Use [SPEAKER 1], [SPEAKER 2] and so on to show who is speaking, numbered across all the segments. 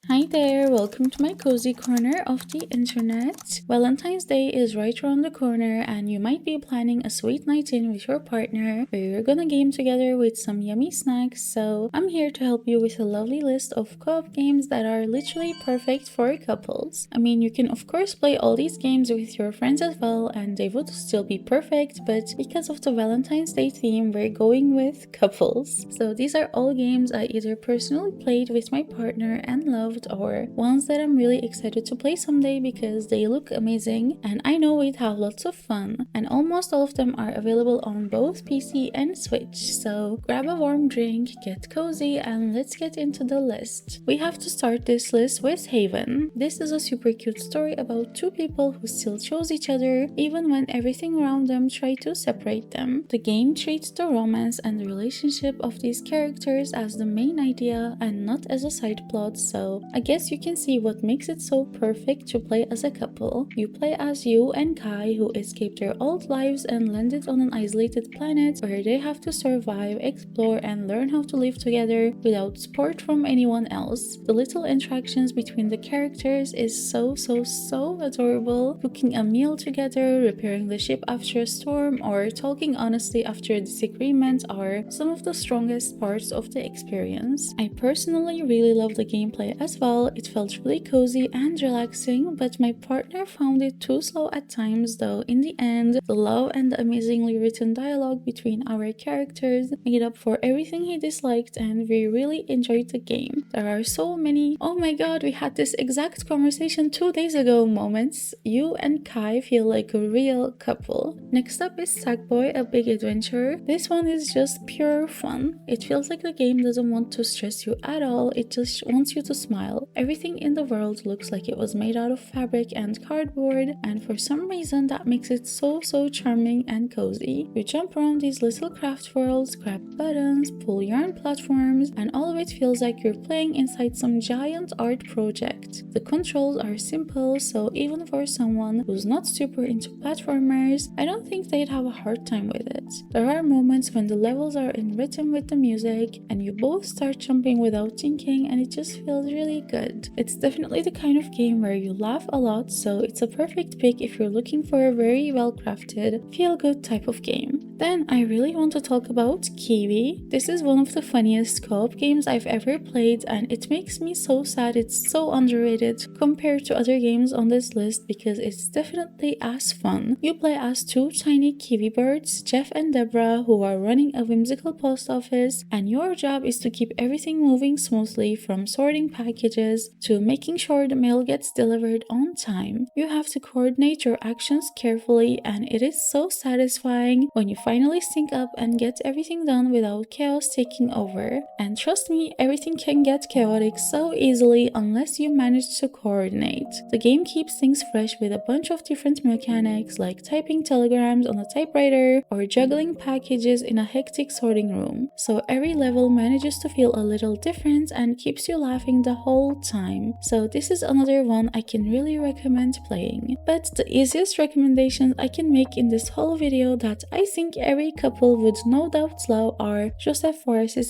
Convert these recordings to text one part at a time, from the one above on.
[SPEAKER 1] Hi there, welcome to my cozy corner of the internet. Valentine's Day is right around the corner and you might be planning a sweet night in with your partner where you're gonna game together with some yummy snacks. So I'm here to help you with a lovely list of co-op games that are literally perfect for couples. I mean, you can of course play all these games with your friends as well and they would still be perfect, but because of the Valentine's Day theme, we're going with couples. So these are all games I either personally played with my partner and loved, or ones that I'm really excited to play someday because they look amazing and I know we'd have lots of fun. And almost all of them are available on both PC and Switch. So grab a warm drink, get cozy, and let's get into the list. We have to start this list with Haven. This is a super cute story about two people who still chose each other even when everything around them tried to separate them. The game treats the romance and the relationship of these characters as the main idea and not as a side plot, so I guess you can see what makes it so perfect to play as a couple. You play as you and Kai, who escaped their old lives and landed on an isolated planet where they have to survive, explore, and learn how to live together without support from anyone else. The little interactions between the characters is so adorable. Cooking a meal together, repairing the ship after a storm, or talking honestly after a disagreement are some of the strongest parts of the experience. I personally really love the gameplay as well. It felt really cozy and relaxing, but my partner found it too slow at times, though in the end, the love and the amazingly written dialogue between our characters made up for everything he disliked, and we really enjoyed the game. There are so many "oh my god, we had this exact conversation 2 days ago" moments. You and Kai feel like a real couple. Next up is Sackboy, a big adventure. This one is just pure fun. It feels like the game doesn't want to stress you at all, it just wants you to smile. Everything in the world looks like it was made out of fabric and cardboard, and for some reason that makes it so charming and cozy. You jump around these little craft worlds, grab buttons, pull yarn platforms, and all of it feels like you're playing inside some giant art project. The controls are simple, so even for someone who's not super into platformers, I don't think they'd have a hard time with it. There are moments when the levels are in rhythm with the music and you both start jumping without thinking, and it just feels really good. It's definitely the kind of game where you laugh a lot, so it's a perfect pick if you're looking for a very well crafted, feel good type of game. Then I really want to talk about KeyWe. This is one of the funniest co-op games I've ever played, and it makes me so sad it's so underrated compared to other games on this list because it's definitely as fun. You play as two tiny kiwi birds, Jeff and Deborah, who are running a whimsical post office, and your job is to keep everything moving smoothly, from sorting packages to making sure the mail gets delivered on time. You have to coordinate your actions carefully, and it is so satisfying when you finally sync up and get everything done without chaos taking over. And trust me, everything can get chaotic so easily unless you manage to coordinate. The game keeps things fresh with a bunch of different mechanics like typing telegrams on a typewriter or juggling packages in a hectic sorting room. So every level manages to feel a little different and keeps you laughing the whole time. So this is another one I can really recommend playing. But the easiest recommendation I can make in this whole video that I think every couple would no doubt love are Josef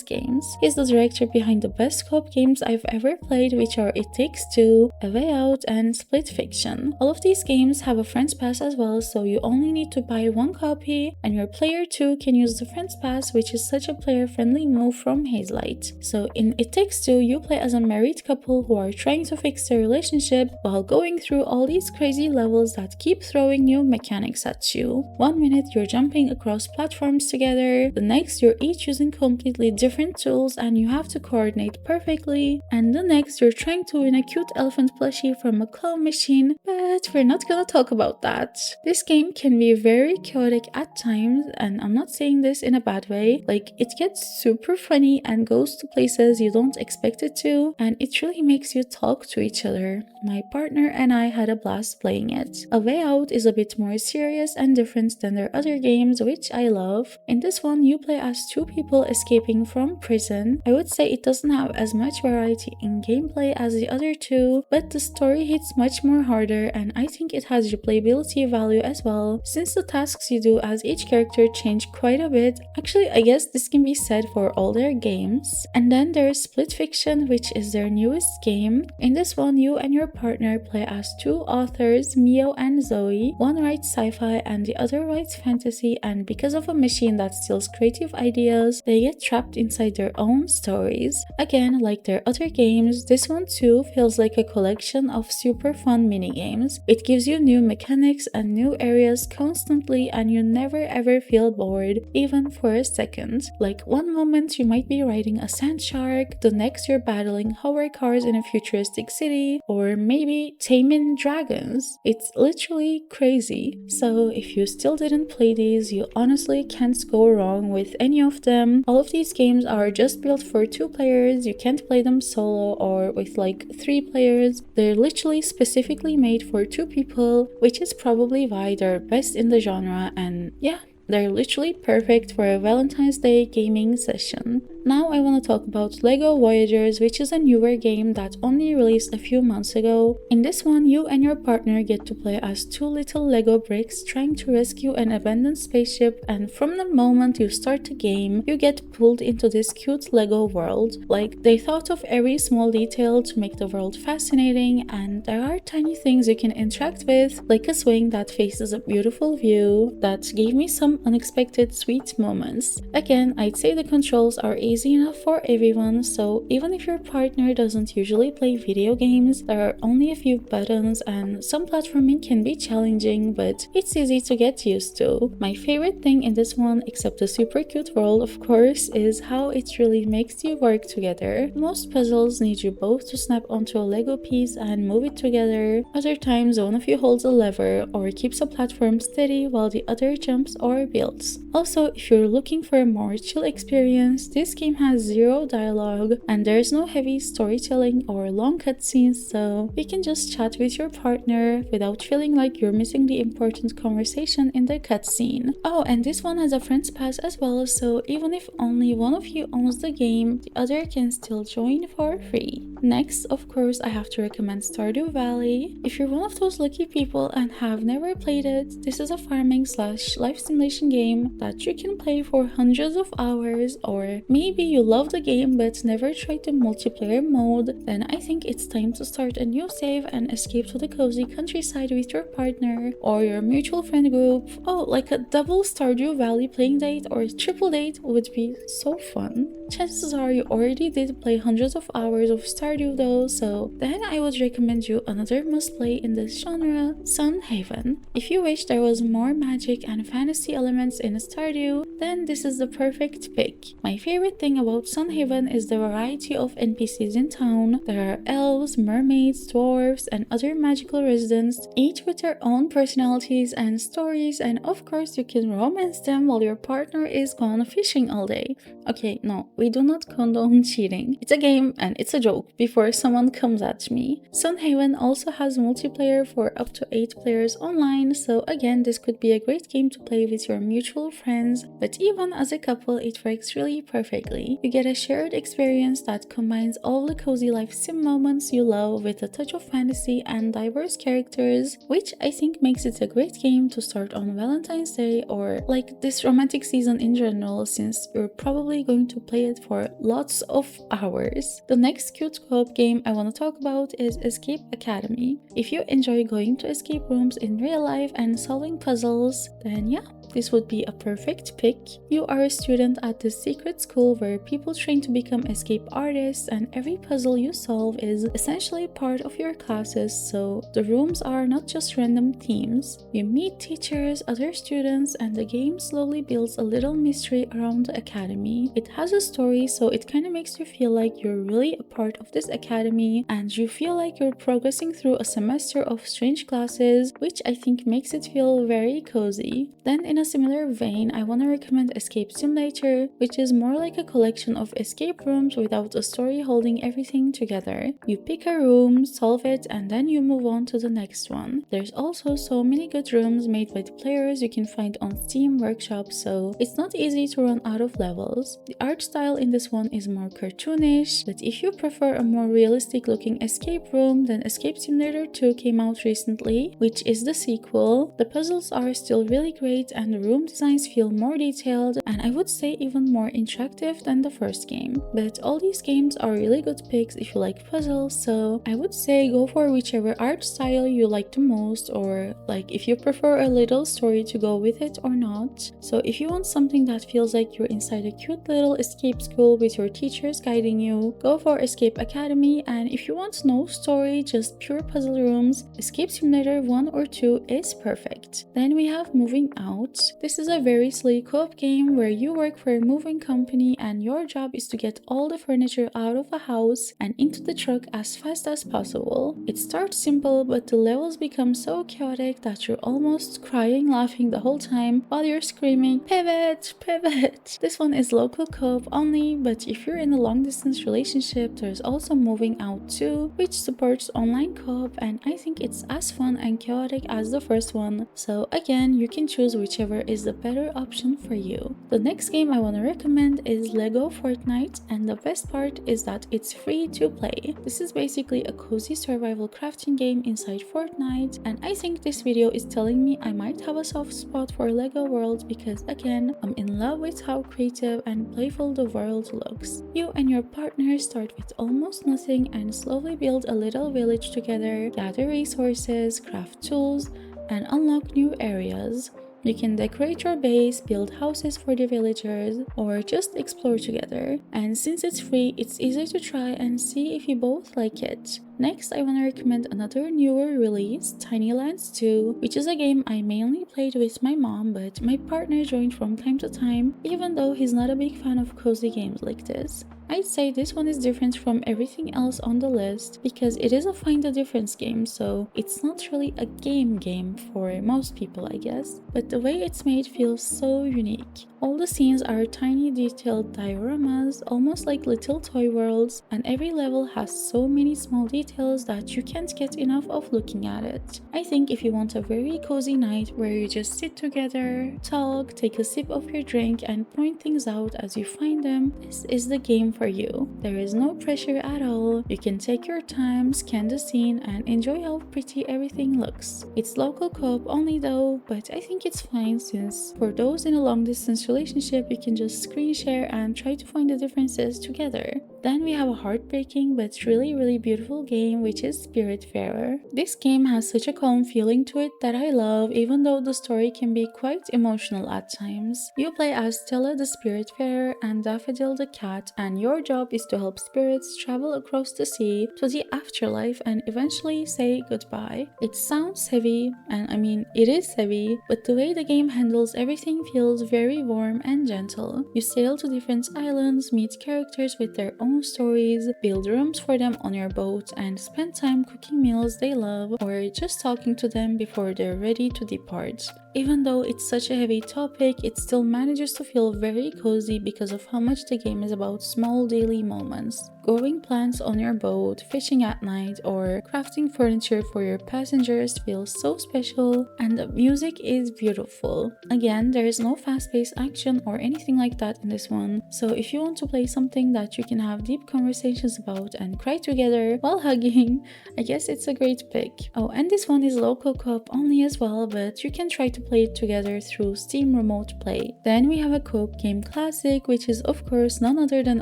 [SPEAKER 1] games. He's the director behind the best co-op games I've ever played, which are It Takes Two, A Way Out, and Split Fiction. All of these games have a Friends Pass as well, so you only need to buy one copy, and your player 2 can use the Friends Pass, which is such a player-friendly move from Hazelight. So in It Takes Two, you play as a married couple who are trying to fix their relationship while going through all these crazy levels that keep throwing new mechanics at you. One minute you're jumping across platforms together, the next you're each using completely different tools and you have to coordinate perfectly, and the next you're trying to win a cute elephant plushie from a claw machine, but we're not gonna talk about that. This game can be very chaotic at times, and I'm not saying this in a bad way. Like, it gets super funny and goes to places you don't expect it to, and it really makes you talk to each other. My partner and I had a blast playing it. A Way Out is a bit more serious and different than their other games, which which I love. In this one, you play as two people escaping from prison. I would say it doesn't have as much variety in gameplay as the other two, but the story hits much more harder, and I think it has replayability value as well, since the tasks you do as each character change quite a bit. Actually, I guess this can be said for all their games. And then there's Split Fiction, which is their newest game. In this one, you and your partner play as two authors, Mio and Zoe. One writes sci-fi and the other writes fantasy, and because of a machine that steals creative ideas, they get trapped inside their own stories. Again, like their other games, this one too feels like a collection of super fun minigames. It gives you new mechanics and new areas constantly, and you never ever feel bored, even for a second. Like one moment you might be riding a sand shark, the next you're battling hover cars in a futuristic city, or maybe taming dragons. It's literally crazy. So if you still didn't play these, you honestly can't go wrong with any of them. All of these games are just built for 2 players. You can't play them solo or with like 3 players. They're literally specifically made for 2 people, which is probably why they're best in the genre, and yeah, they're literally perfect for a Valentine's Day gaming session. Now I want to talk about LEGO Voyagers, which is a newer game that only released a few months ago. In this one, you and your partner get to play as 2 little LEGO bricks trying to rescue an abandoned spaceship, and from the moment you start the game, you get pulled into this cute LEGO world. Like, they thought of every small detail to make the world fascinating, and there are tiny things you can interact with, like a swing that faces a beautiful view, that gave me some unexpected sweet moments. Again, I'd say the controls are easy enough for everyone, so even if your partner doesn't usually play video games, there are only a few buttons and some platforming can be challenging, but it's easy to get used to. My favorite thing in this one, except the super cute world of course, is how it really makes you work together. Most puzzles need you both to snap onto a Lego piece and move it together. Other times one of you holds a lever or keeps a platform steady while the other jumps or builds. Also, if you're looking for a more chill experience, this game has 0 dialogue and there's no heavy storytelling or long cutscenes, so you can just chat with your partner without feeling like you're missing the important conversation in the cutscene. Oh, and this one has a friends pass as well, so even if only one of you owns the game, the other can still join for free. Next, of course, I have to recommend Stardew Valley. If you're one of those lucky people and have never played it, this is a farming slash life simulation game that you can play for hundreds of hours, or maybe you love the game but never tried the multiplayer mode, then I think it's time to start a new save and escape to the cozy countryside with your partner or your mutual friend group. Oh, like a double Stardew Valley playing date or a triple date would be so fun. Chances are you already did play hundreds of hours of Stardew though, so then I would recommend you another must play in this genre, Sunhaven. If you wish there was more magic and fantasy elements in Stardew, then this is the perfect pick. My favorite thing about Sunhaven is the variety of NPCs in town. There are elves, mermaids, dwarves, and other magical residents, each with their own personalities and stories, and of course you can romance them while your partner is gone fishing all day. Okay, no, we do not condone cheating. It's a game and it's a joke before someone comes at me. Sunhaven also has multiplayer for up to 8 players online, so again this could be a great game to play with your mutual friends, but even as a couple it works really perfectly. You get a shared experience that combines all the cozy life sim moments you love with a touch of fantasy and diverse characters, which I think makes it a great game to start on Valentine's Day or like this romantic season in general, since you're probably going to play it for lots of hours. The next cute co-op game I want to talk about is Escape Academy. If you enjoy going to escape rooms in real life and solving puzzles, then yeah, this would be a perfect pick. You are a student at this secret school where people train to become escape artists, and every puzzle you solve is essentially part of your classes, so the rooms are not just random themes. You meet teachers, other students, and the game slowly builds a little mystery around the academy. It has a story, so it kind of makes you feel like you're really a part of this academy, and you feel like you're progressing through a semester of strange classes, which I think makes it feel very cozy. Then in in a similar vein, I want to recommend Escape Simulator, which is more like a collection of escape rooms without a story holding everything together. You pick a room, solve it, and then you move on to the next one. There's also so many good rooms made by the players you can find on Steam Workshop, so it's not easy to run out of levels. The art style in this one is more cartoonish, but if you prefer a more realistic looking escape room, then Escape Simulator 2 came out recently, which is the sequel. The puzzles are still really great and the room designs feel more detailed and I would say even more interactive than the first game. But all these games are really good picks if you like puzzles, so I would say go for whichever art style you like the most, or like if you prefer a little story to go with it or not. So if you want something that feels like you're inside a cute little escape school with your teachers guiding you, go for Escape Academy, and if you want no story, just pure puzzle rooms, Escape Simulator 1 or 2 is perfect. Then we have Moving Out. This is a very silly co-op game where you work for a moving company and your job is to get all the furniture out of a house and into the truck as fast as possible. It starts simple, but the levels become so chaotic that you're almost crying laughing the whole time while you're screaming, "Pivot! Pivot!" This one is local co-op only, but if you're in a long distance relationship, there's also Moving Out 2, which supports online co-op, and I think it's as fun and chaotic as the first one. So again, you can choose whichever is the better option for you. The next game I want to recommend is Lego Fortnite, and the best part is that it's free to play. This is basically a cozy survival crafting game inside Fortnite, and I think this video is telling me I might have a soft spot for Lego world because again, I'm in love with how creative and playful the world looks. You and your partner start with almost nothing and slowly build a little village together, gather resources, craft tools, and unlock new areas. You can decorate your base, build houses for the villagers, or just explore together. And since it's free, it's easy to try and see if you both like it. Next, I want to recommend another newer release, Tiny Lands 2, which is a game I mainly played with my mom, but my partner joined from time to time, even though he's not a big fan of cozy games like this. I'd say this one is different from everything else on the list because it is a find the difference game, so it's not really a game for most people, I guess, but the way it's made feels so unique. All the scenes are tiny detailed dioramas, almost like little toy worlds, and every level has so many small details that you can't get enough of looking at it. I think if you want a very cozy night where you just sit together, talk, take a sip of your drink, and point things out as you find them, this is the game for you. There is no pressure at all. You can take your time, scan the scene, and enjoy how pretty everything looks. It's local co-op only though, but I think it's fine since for those in a long distance relationship, you can just screen share and try to find the differences together. Then we have a heartbreaking but really beautiful game, which is Spiritfarer. This game has such a calm feeling to it that I love, even though the story can be quite emotional at times. You play as Stella the Spiritfarer and Daffodil the cat, and your job is to help spirits travel across the sea to the afterlife and eventually say goodbye. It sounds heavy, and I mean it is heavy, but the way the game handles everything feels very warm and gentle. You sail to different islands, meet characters with their own stories, build rooms for them on your boat, and spend time cooking meals they love or just talking to them before they're ready to depart. Even though it's such a heavy topic, it still manages to feel very cozy because of how much the game is about small daily moments. Growing plants on your boat, fishing at night, or crafting furniture for your passengers feels so special, and the music is beautiful. Again, there is no fast-paced action or anything like that in this one, so if you want to play something that you can have deep conversations about and cry together while hugging, I guess it's a great pick. Oh, and this one is local co-op only as well, but you can try to play it together through Steam Remote Play. Then we have a co-op game classic, which is of course none other than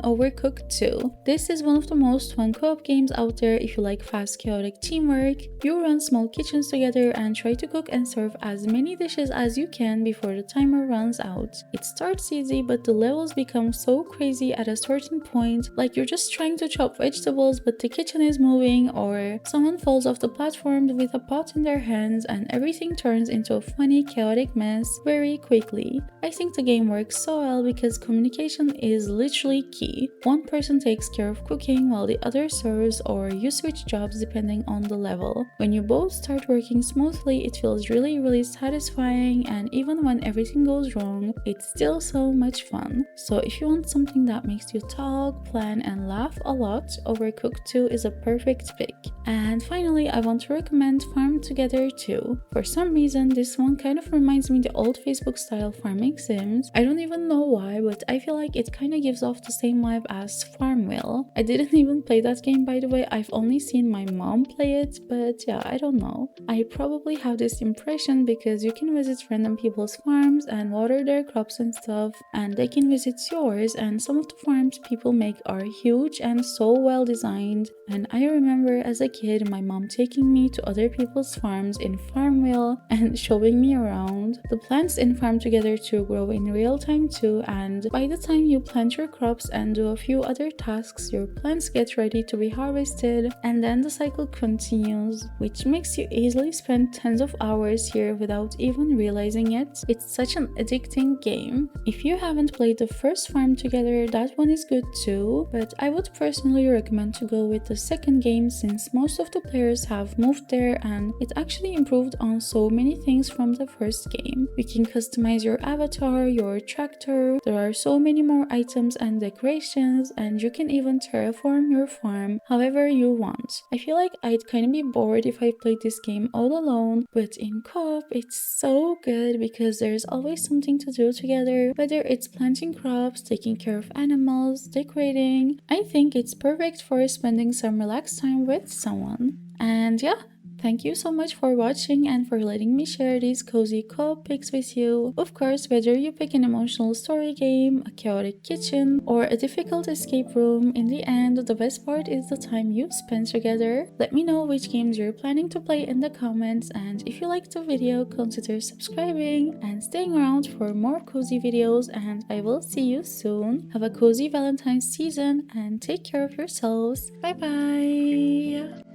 [SPEAKER 1] Overcooked 2. This is one of the most fun co-op games out there if you like fast chaotic teamwork. You run small kitchens together and try to cook and serve as many dishes as you can before the timer runs out. It starts easy, but the levels become so crazy at a certain point, like you're just trying to chop vegetables but the kitchen is moving, or someone falls off the platform with a pot in their hands and everything turns into a funny chaotic mess very quickly. I think the game works so well because communication is literally key. One person takes care of cooking while the other serves, or you switch jobs depending on the level. When you both start working smoothly, it feels really satisfying, and even when everything goes wrong, it's still so much fun. So if you want something that makes you talk, plan, and laugh a lot, Overcooked 2 is a perfect pick. And finally, I want to recommend Farm Together 2. For some reason, this one kind of reminds me the old Facebook style farming sims. I don't even know why, but I feel like it kind of gives off the same vibe as Farmville. I didn't even play that game, by the way. I've only seen my mom play it, but yeah, I don't know. I probably have this impression because you can visit random people's farms and water their crops and stuff, and they can visit yours, and some of the farms people make are huge and so well designed. And I remember as a kid my mom taking me to other people's farms in Farmville and showing me around. The plants in Farm Together 2 grow in real time too, and by the time you plant your crops and do a few other tasks, your plants get ready to be harvested, and then the cycle continues, which makes you easily spend tens of hours here without even realizing it. It's such an addicting game. If you haven't played the first Farm Together, that one is good too, but I would personally recommend to go with the second game since most of the players have moved there and it actually improved on so many things from the first game. You can customize your avatar, your tractor, there are so many more items and decorations, and you can even terraform your farm however you want. I feel like I'd kind of be bored if I played this game all alone, but in co-op it's so good because there's always something to do together, whether it's planting crops, taking care of animals, decorating. I think it's perfect for spending some relaxed time with someone. And yeah, thank you so much for watching and for letting me share these cozy co-op picks with you. Of course, whether you pick an emotional story game, a chaotic kitchen, or a difficult escape room, in the end, the best part is the time you spend together. Let me know which games you're planning to play in the comments, and if you liked the video, consider subscribing and staying around for more cozy videos, and I will see you soon. Have a cozy Valentine's season and take care of yourselves. Bye bye!